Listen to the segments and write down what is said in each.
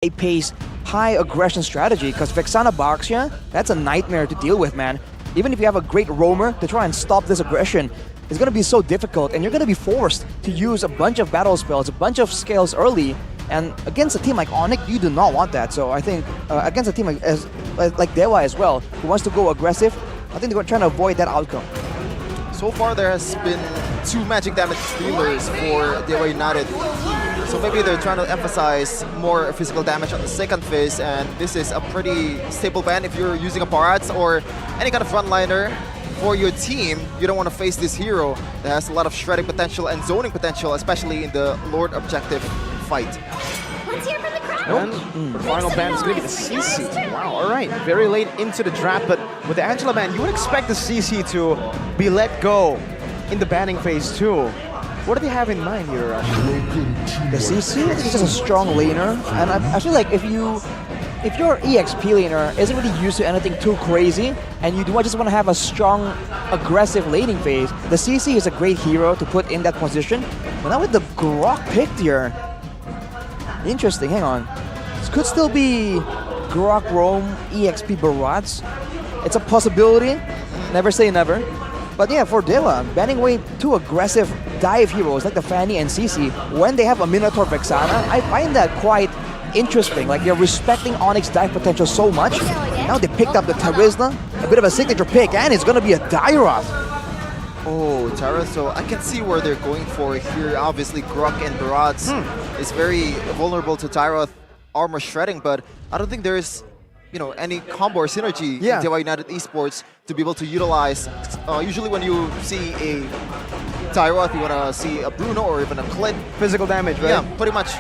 high-pace, high-aggression strategy, because Vexana Boxia, that's a nightmare to deal with, man. Even if you have a great roamer to try and stop this aggression, it's going to be so difficult, and you're going to be forced to use a bunch of battle spells, a bunch of scales early, and against a team like Onic, you do not want that. So I think against a team like Dewa as well, who wants to go aggressive, I think they're trying to avoid that outcome. So far, there has been 2 magic damage dealers for Dewa United. So maybe they're trying to emphasize more physical damage on the second phase, and this is a pretty stable ban if you're using a Barats or any kind of frontliner for your team. You don't want to face this hero that has a lot of shredding potential and zoning potential, especially in the Lord objective fight. Let's hear from the crowd. And the final ban is going to be the CC. Wow, all right. Very late into the draft, but with the Angela ban, you would expect the CC to be let go in the banning phase too. What do they have in mind here, Rush? The CC is just a strong laner, and I feel like if your EXP laner isn't really used to anything too crazy, and you just want to have a strong, aggressive laning phase, the CC is a great hero to put in that position. But now with the Grok picked here, interesting, hang on. This could still be Grok Roam, EXP Barats. It's a possibility, never say never. But yeah, for Dewa, banning away 2 aggressive dive heroes like the Fanny and CC when they have a Minotaur Vexana, I find that quite interesting. Like, they're respecting Onyx's dive potential so much. Now they picked up the Tarizla, a bit of a signature pick, and it's gonna be a Dairoth. Oh, Tara, so I can see where they're going for here. Obviously, Grok and Barats is very vulnerable to Dairoth armor shredding, but I don't think there's any combo or synergy in Dewa United Esports to be able to utilize. Usually when you see a Dairoth, you want to see a Bruno or even a Clint. Physical damage, right? Yeah, pretty much.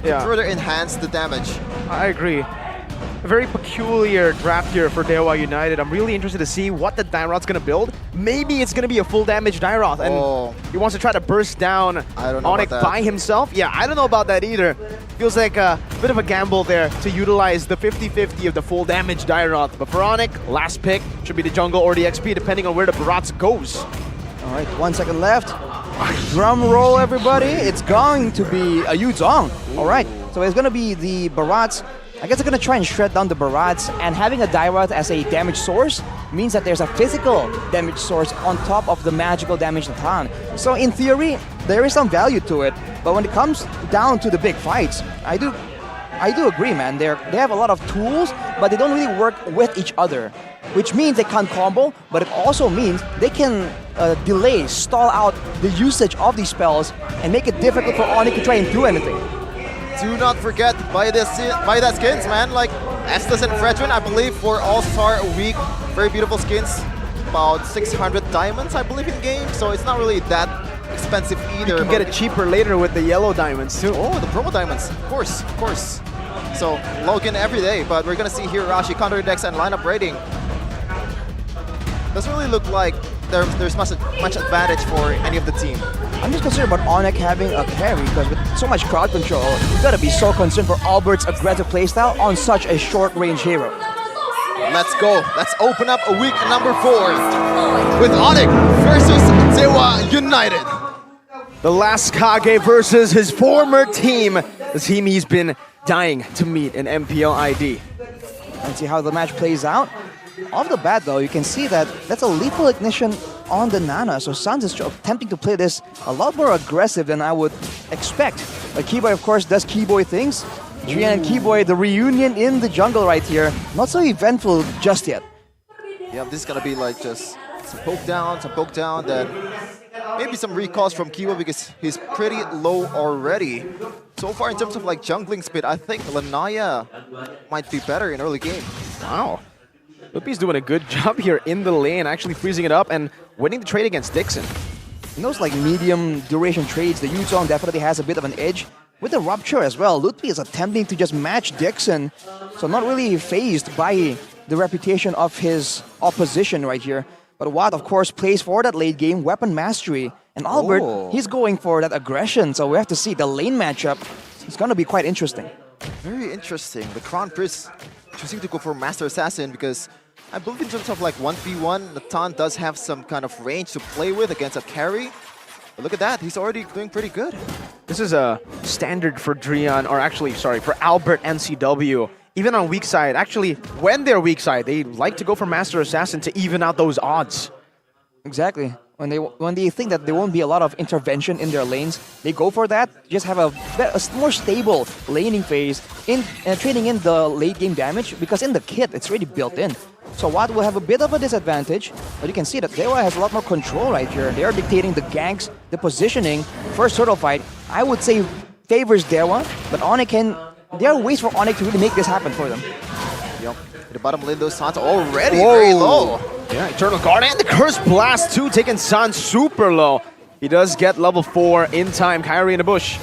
To further enhance the damage. I agree. A very peculiar draft here for Dewa United. I'm really interested to see what the Dairoth's going to build. Maybe it's going to be a full damage Dairoth, and he wants to try to burst down Onic by himself. Yeah, I don't know about that either. Feels like a bit of a gamble there to utilize the 50-50 of the full damage Dairoth. But for Onic, last pick should be the jungle or the XP, depending on where the Barats goes. All right, 1 second left. Drum roll, everybody. It's going to be a Yuzong. All right, so it's going to be the Barats. I guess they're going to try and shred down the Barats, and having a Dairoth as a damage source means that there's a physical damage source on top of the magical damage Natan. So in theory, there is some value to it, but when it comes down to the big fights, I do agree, man. They have a lot of tools, but they don't really work with each other, which means they can't combo, but it also means they can delay, stall out the usage of these spells and make it difficult for Onic to try and do anything. Do not forget, buy that skins, man. Like Estes and Fredrin, I believe, for All-Star Week. Very beautiful skins. About 600 diamonds, I believe, in game. So it's not really that expensive either. You can get it cheaper later with the yellow diamonds too. Oh, the promo diamonds. Of course, of course. So log in every day, but we're gonna see here Rashi counter decks and lineup rating. Doesn't really look like there's much advantage for any of the team. I'm just concerned about Onic having a carry, because with so much crowd control, you gotta be so concerned for Albert's aggressive playstyle on such a short-range hero. Let's go. Let's open up a week number 4 with Onic versus Dewa United. The last Kage versus his former team, the team he's been dying to meet in MPL ID. Let's see how the match plays out. Off the bat, though, you can see that that's a lethal ignition on the Nana, so Sans is attempting to play this a lot more aggressive than I would expect. But Keyboy, of course, does Keyboy things. Trian and Keyboy, the reunion in the jungle right here. Not so eventful just yet. Yeah, this is gonna be like just some poke down, then maybe some recalls from Keyboy because he's pretty low already. So far in terms of like jungling speed, I think Lanaya might be better in early game. Wow. LUTPI's doing a good job here in the lane, actually freezing it up and winning the trade against Dixon. In those like medium duration trades, the Yuzong definitely has a bit of an edge. With the Rupture as well, LUTPI is attempting to just match Dixon, so not really fazed by the reputation of his opposition right here. But Watt, of course, plays for that late game weapon mastery. And Albert, he's going for that aggression, so we have to see the lane matchup. It's going to be quite interesting. Very interesting. The Crown Prince choosing to go for Master Assassin because I believe in terms of like 1v1, Natan does have some kind of range to play with against a carry. But look at that, he's already doing pretty good. This is a standard for Drian, or actually, sorry, for Albert NCW. Even on weak side, actually, when they're weak side, they like to go for Master Assassin to even out those odds. Exactly. When they think that there won't be a lot of intervention in their lanes, they go for that. Just have a more stable laning phase in trading in the late game damage, because in the kit it's already built in. So Watt will have a bit of a disadvantage, but you can see that Dewa has a lot more control right here. They are dictating the ganks, the positioning. First turtle fight, I would say favors Dewa, but Onic there are ways for Onic to really make this happen for them. Yep. The bottom lane, those Sans already very low. Yeah, Eternal Guard and the Curse Blast too, taking San super low. He does get level 4 in time. Kyrie in the bush,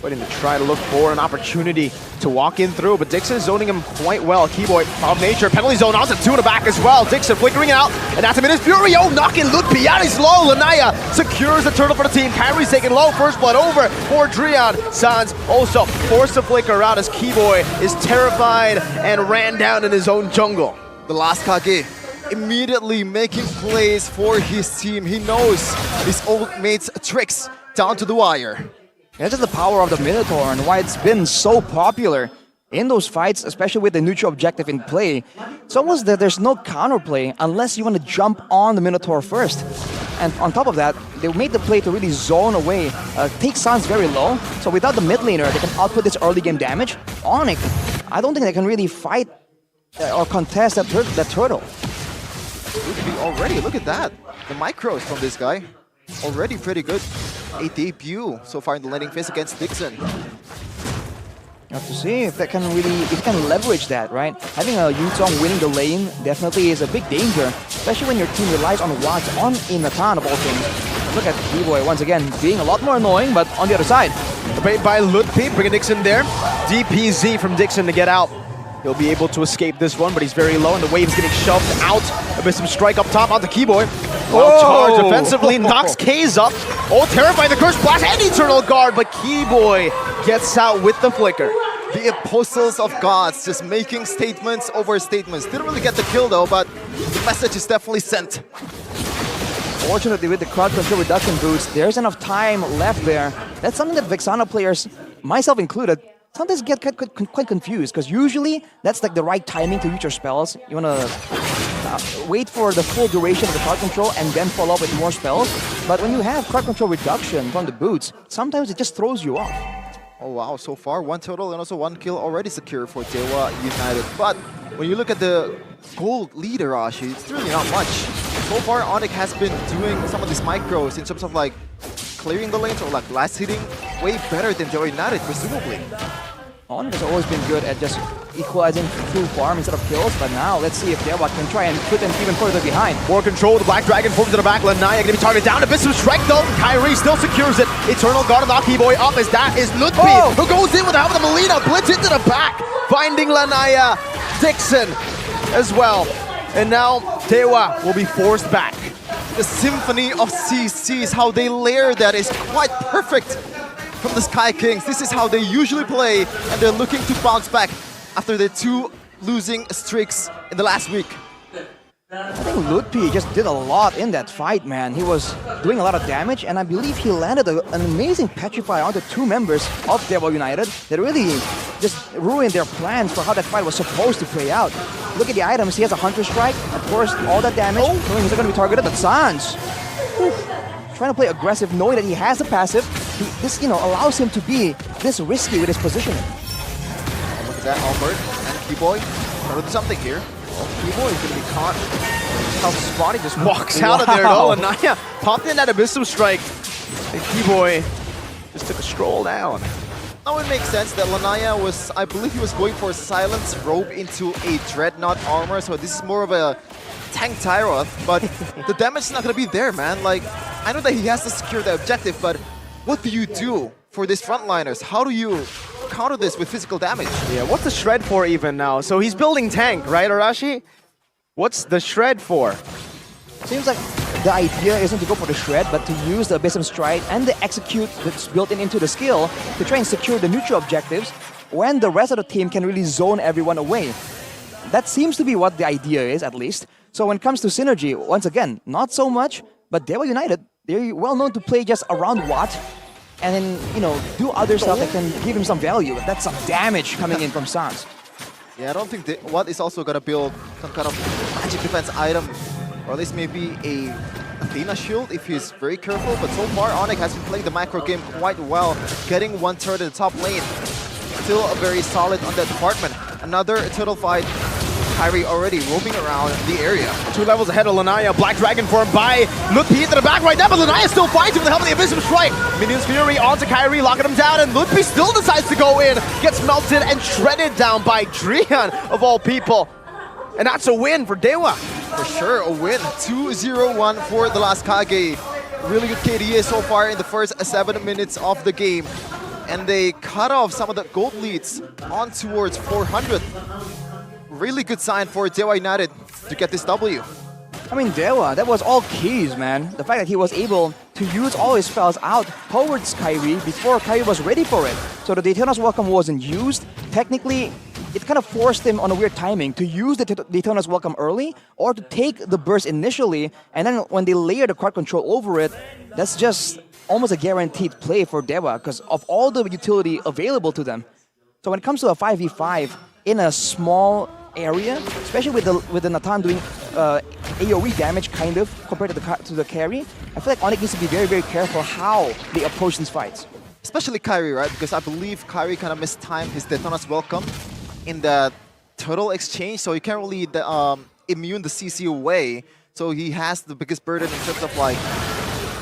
waiting to try to look for an opportunity to walk in through, but Dixon is zoning him quite well. Keyboy of nature, penalty zone onto 2 in the back as well. Dixon flickering out, and that's a minute. Fury, oh, knocking LUTPI out, he's low. Lanaya secures the turtle for the team. Kyrie's taking low, first blood over for Drian. Sans also forced to flicker out as Keyboy is terrified and ran down in his own jungle. The last Kage immediately making plays for his team. He knows his old mate's tricks down to the wire. That's just the power of the Minotaur and why it's been so popular in those fights, especially with the neutral objective in play. It's almost that there's no counterplay unless you want to jump on the Minotaur first. And on top of that, they made the play to really zone away, take Sans very low. So without the mid laner, they can output this early game damage. Onic, I don't think they can really fight or contest that turtle. Already, look at that. The micros from this guy, already pretty good. A debut so far in the landing phase against Dixon. You have to see if they can leverage that, right? Having a Yutong winning the lane definitely is a big danger, especially when your team relies on Watts in Natan of all things. Look at Keyboy once again being a lot more annoying, but on the other side. The bait by LUTPI, bringing Dixon there. DPZ from Dixon to get out. He'll be able to escape this one, but he's very low, and the wave's getting shoved out. A bit some strike up top onto Keyboy. Well charged offensively, knocks K's up. Oh, terrifying, the Curse Blast and Eternal Guard, but Keyboy gets out with the flicker. The Apostles of Gods just making statements over statements. Didn't really get the kill though, but the message is definitely sent. Fortunately, with the crowd control reduction boost, there's enough time left there. That's something that Vexana players, myself included, sometimes get quite confused, because usually that's like the right timing to use your spells. You want to wait for the full duration of the crowd control and then follow up with more spells. But when you have crowd control reduction from the boots, sometimes it just throws you off. Oh wow, so far 1 total and also 1 kill already secured for Dewa United. But when you look at the gold leader, Ashi, it's really not much. So far, Onic has been doing some of these micros in terms of like clearing the lanes or like last hitting way better than Dewa United, presumably. Onic has always been good at just equalizing through farm instead of kills, but now let's see if Dewa can try and put them even further behind. More control, the Black Dragon forms to the back. Lanaya gonna be targeted down. A bit of strike though. Kyrie still secures it. Eternal Guard of Keyboy up as that is LUTPI, who goes in with the help of the Melina. Blitz into the back, finding Lanaya. Dixon as well. And now Dewa will be forced back. The symphony of CCs, how they layer that is quite perfect from the Sky Kings. This is how they usually play, and they're looking to bounce back after their 2 losing streaks in the last week. I think LUTPI just did a lot in that fight, man. He was doing a lot of damage, and I believe he landed an amazing Petrify onto 2 members of Dewa United that really just ruined their plans for how that fight was supposed to play out. Look at the items. He has a Hunter Strike, of course, all that damage. Knowing he's not going to be targeted, but Sans trying to play aggressive, knowing that he has a passive. This, allows him to be this risky with his positioning. Oh, look at that, Albert and Keyboy trying to do something here. Keyboy is going to be caught. How Spotty just walks out of there though, and Naya popped in that Abyssal Strike. And Keyboy just took a stroll down. Now it makes sense that Lanaya was, I believe he was going for a Silence Robe into a Dreadnought armor, so this is more of a tank Tyroth, but the damage is not going to be there, man. Like, I know that he has to secure the objective, but what do you do for these frontliners? How do you counter this with physical damage? Yeah, what's the Shred for even now? So he's building tank, right, Arashi? What's the Shred for? Seems like the idea isn't to go for the Shred, but to use the Abyssal Strike and the Execute that's built into the skill to try and secure the neutral objectives when the rest of the team can really zone everyone away. That seems to be what the idea is, at least. So when it comes to synergy, once again, not so much, but Dewa United, they're well known to play just around Watt, and then, you know, do other stuff that can give him some value. That's some damage coming in from Sans. Yeah, I don't think Watt is also gonna build some kind of magic defense item, or at least maybe a Athena shield if he's very careful. But so far, Onic has been playing the macro game quite well, getting one turret in the top lane. Still very solid on that department. Another turtle fight. Kyrie already roaming around the area. 2 levels ahead of Lanaya. Black Dragon formed by LUTPI into the back right now, but Lanaya still fighting with the help of the Invisible Strike. Minions Fury onto Kyrie, locking him down, and LUTPI still decides to go in. Gets melted and shredded down by Drian, of all people. And that's a win for Dewa. For sure, a win. 2-0-1 for the last Kage. Really good KDA so far in the first 7 minutes of the game. And they cut off some of the gold leads on towards 400. Really good sign for Dewa United to get this W. I mean, Dewa, that was all keys, man. The fact that he was able to use all his spells out towards Kyrie before Kyrie was ready for it. So the Daytona's Welcome wasn't used. Technically, it kind of forced him on a weird timing to use the Daytona's Welcome early or to take the burst initially, and then when they layer the card control over it, that's just almost a guaranteed play for Dewa because of all the utility available to them. So when it comes to a 5v5 in a small area, especially with the Natan doing AoE damage kind of compared to the carry, I feel like Onic needs to be very, very careful how they approach these fights. Especially Kyrie, right? Because I believe Kyrie kind of mistimed his Daytona's Welcome in the turtle exchange, so he can't really immune the CC away. So he has the biggest burden in terms of like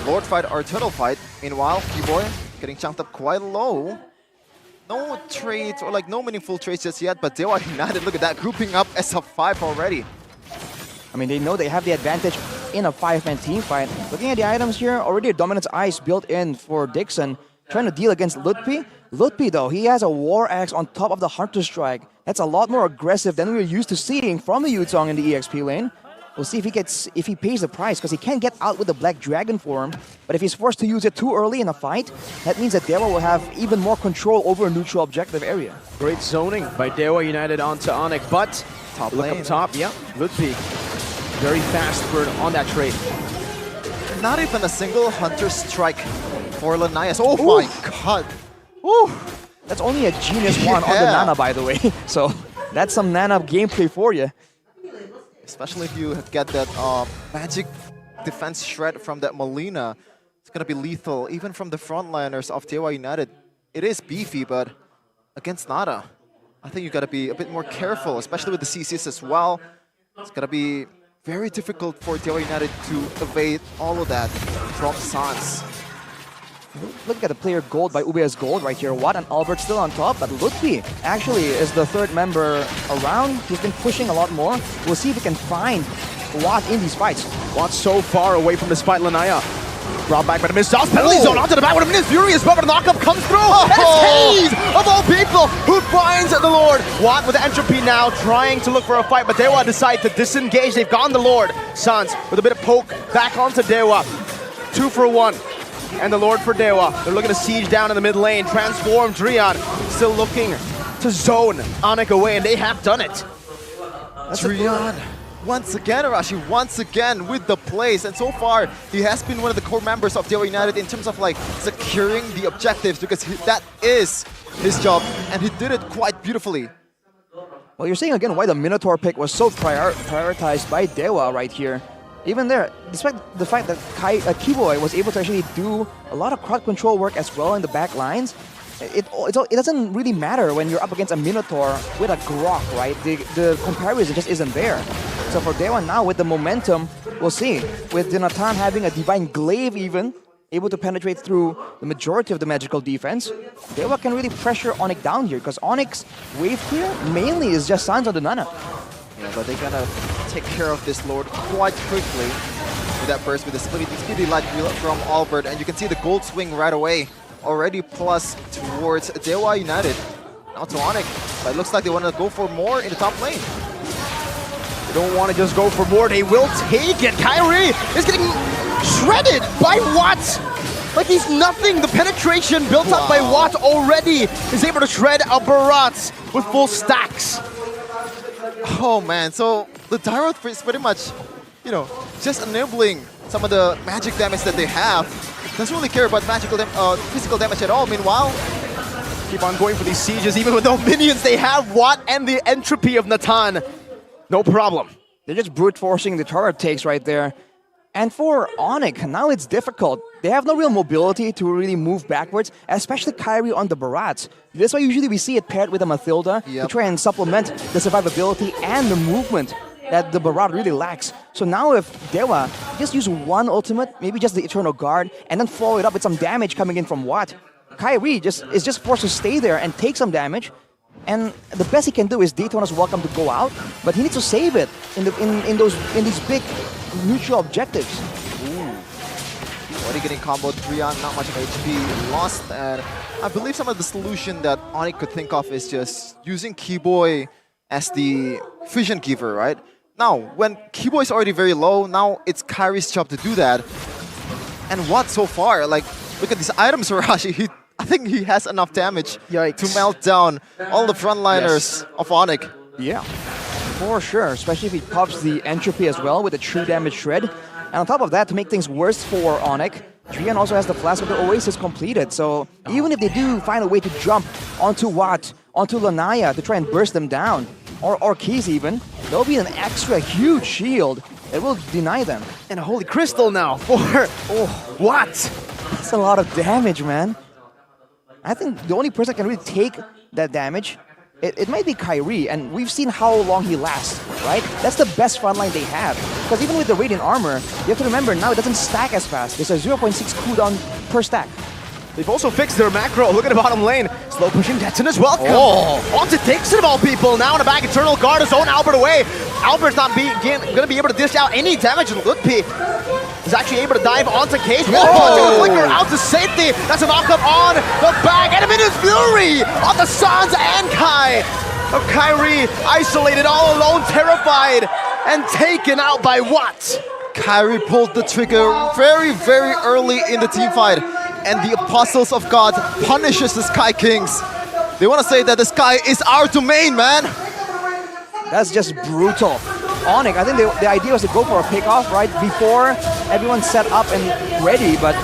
Lord fight or turtle fight. Meanwhile, Keyboy getting chunked up quite low. No trades or like no meaningful trades just yet, but Dewa United, look at that, grouping up as a 5 already. I mean, they know they have the advantage in a 5-man team fight. Looking at the items here, already a Dominance Ice built in for Dixon, trying to deal against LUTPI. LUTPI though, he has a War Axe on top of the Hunter Strike. That's a lot more aggressive than we're used to seeing from the Yutong in the EXP lane. We'll see if he pays the price, because he can't get out with the Black Dragon form. But if he's forced to use it too early in a fight, that means that Dewa will have even more control over a neutral objective area. Great zoning by Dewa United onto Onic, but Top look lane. up top, yeah, LUTPI. Very fast bird on that trade. Not even a single Hunter Strike for Lanayas. Oh my god. Woo! That's only a Genius 1 on the Nana, by the way. So that's some Nana gameplay for you. Especially if you get that magic defense shred from that Molina. It's going to be lethal, even from the frontliners of Dewa United. It is beefy, but against Nada, I think you got to be a bit more careful, especially with the CCs as well. It's going to be very difficult for Dewa United to evade all of that from Sans. Look at the player gold by UBS Gold right here. Watt and Albert still on top, but LUTPI actually is the third member around. He's been pushing a lot more. We'll see if we can find Watt in these fights. Watt so far away from this fight, Lanaya. Brought back by the missed penalty zone onto the back with a Minions Furious, but the knockup comes through. And it's Hayes, of all people, who finds the Lord. Watt with the entropy now, trying to look for a fight, but Dewa decide to disengage. They've gone the Lord. Sans with a bit of poke back onto Dewa. 2 for 1. And the Lord for Dewa. They're looking to siege down in the mid lane. Transform Drian. Still looking to zone Onic away, and they have done it. Drian, once again, Arashi, once again with the plays. And so far, he has been one of the core members of Dewa United in terms of like securing the objectives, because that is his job, and he did it quite beautifully. Well, you're seeing again why the Minotaur pick was so prioritized by Dewa right here. Even there, despite the fact that Keyboy was able to actually do a lot of crowd control work as well in the back lines, it doesn't really matter when you're up against a Minotaur with a Grok, right? The comparison just isn't there. So for Dewa now, with the momentum, we'll see. With Natan having a Divine Glaive even, able to penetrate through the majority of the magical defense, Dewa can really pressure Onic down here, because Onic's wave here mainly is just Sans on the Nana. Yeah, but they're gonna take care of this Lord quite quickly with that burst, with the speedy light wheel from Albert, and you can see the gold swing right away. Already plus towards Dewa United. Now to Onic, but it looks like they want to go for more in the top lane. They don't want to just go for more, they will take it. Kyrie is getting shredded by Watt. Like he's nothing. The penetration built up by Watt already is able to shred a Barat with full stacks. Oh man, so the Dyrod is pretty much, you know, just enabling some of the magic damage that they have. Doesn't really care about physical damage at all. Meanwhile, Keep on going for these sieges, even with no minions. They have Watt and the entropy of Natan. No problem. They're just brute forcing the turret takes right there. And for Onic, now it's difficult. They have no real mobility to really move backwards, especially Kyrie on the Barats. That's why usually we see it paired with a Mathilda to try and supplement the survivability and the movement that the Barat really lacks. So now if Dewa just use one ultimate, maybe just the Eternal Guard, and then follow it up with some damage coming in from Watt, Kyrie is just forced to stay there and take some damage. And the best he can do is Daytona's welcome to go out, but he needs to save it in these big neutral objectives. Already getting comboed, Drian, not much of HP lost, and I believe some of the solution that Onic could think of is just using Keyboy as the vision giver, right? Now, when Keyboy is already very low, now it's Kyrie's job to do that. And what so far? Like, look at these items, Arashi. I think he has enough damage to melt down all the frontliners of Onic. Yeah, for sure, especially if he pops the entropy as well with a true damage shred. And on top of that, to make things worse for Onic, Drian also has the Flask of the Oasis completed. So even if they do find a way to jump onto Watt, onto Lanaya to try and burst them down, or Keys even, there'll be an extra huge shield that will deny them. And a Holy Crystal now for Watt. That's a lot of damage, man. I think the only person that can really take that damage, it might be Kyrie, and we've seen how long he lasts, right? That's the best frontline they have. Because even with the Radiant Armor, you have to remember now it doesn't stack as fast. There's a 0.6 cooldown per stack. They've also fixed their macro. Look at the bottom lane. Slow pushing Jetson as well. Onto Dixon of all people. Now in the back, Eternal Guard is zone Albert away. Albert's not going to be able to dish out any damage. LUTPI is actually able to dive onto Case. Flicker out to safety. That's a knockup on the back. And a Minions Fury on the Sans and Kai. Of Kyrie isolated all alone, terrified, and taken out by Watt. Kyrie pulled the trigger very, very early in the team fight. And the Apostles of God punishes the Sky Kings. They want to say that the sky is our domain, man. That's just brutal. Onic, I think the idea was to go for a pick-off, right? Before everyone's set up and ready, but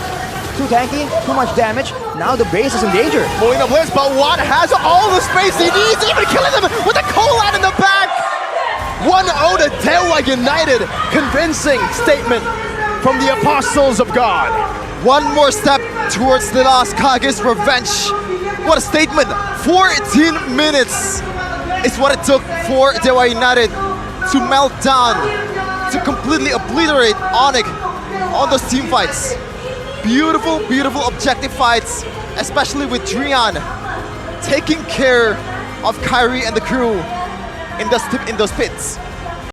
too tanky, too much damage. Now the base is in danger. Moving the blitz, but Watt has all the space he needs, even killing them with a Colat in the back. 1-0 to Dewa United. Convincing statement from the Apostles of God. One more step towards the last Kage's revenge. What a statement. 14 minutes is what it took for Dewa United to melt down, to completely obliterate Onic on those team fights. Beautiful, beautiful objective fights, especially with Drian taking care of Kyrie and the crew in those pits.